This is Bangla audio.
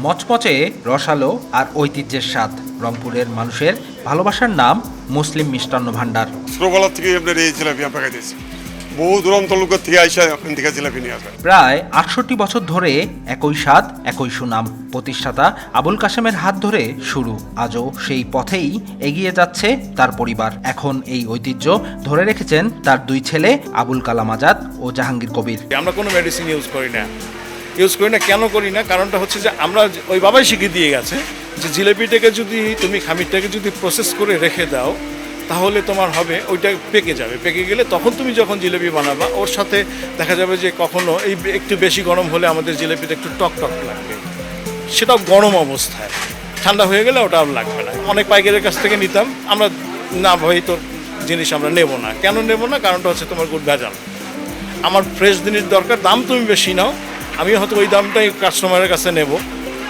মচমচে, রসালো আর ঐতিহ্যের স্বাদ। রংপুরের মানুষের ভালোবাসার নাম মুসলিম মিষ্টান্ন ভাণ্ডার। ছোটবেলা থেকে আপনার এই জিলাপি আমরা খাইতেছি, বহু দূরান্ত লোকের থেকে আইসা আপনার থেকে জিলাপি নিয়ে আসবেন। প্রায় ৬৮ বছর ধরে একই স্বাদ, একই সুনাম। প্রতিষ্ঠাতা আবুল কাশেমের হাত ধরে শুরু, আজও সেই পথেই এগিয়ে যাচ্ছে তার পরিবার। এখন এই ঐতিহ্য ধরে রেখেছেন তার দুই ছেলে আবুল কালাম আজাদ ও জাহাঙ্গীর কবির। আমরা কোনো মেডিসিন ইউজ করি না। কেন করি না? কারণটা হচ্ছে যে আমরা ওই বাবাই শিখিয়ে দিয়ে গেছে যে জিলেপিটাকে যদি তুমি খামিরটাকে যদি প্রসেস করে রেখে দাও তাহলে তোমার হবে ওইটা পেকে যাবে। পেকে গেলে তখন তুমি যখন জিলেপি বানাবা ওর সাথে দেখা যাবে যে কখনো এই একটু বেশি গরম হলে আমাদের জিলেপিটা একটু টক টক লাগবে, সেটাও গরম অবস্থায়। ঠান্ডা হয়ে গেলে ওটা আর লাগবে না। অনেক পাইকারের কাছ থেকে নিতাম আমরা, না ভাই তোর জিনিস আমরা নেব না। কেন নেব না? কারণটা হচ্ছে তোমার গুড় ভেজাল। আমার ফ্রেশ জিনিস দরকার, দাম তুমি বেশি নাও, আমি হয়তো ওই দামটাই কাস্টমারের কাছে নেব।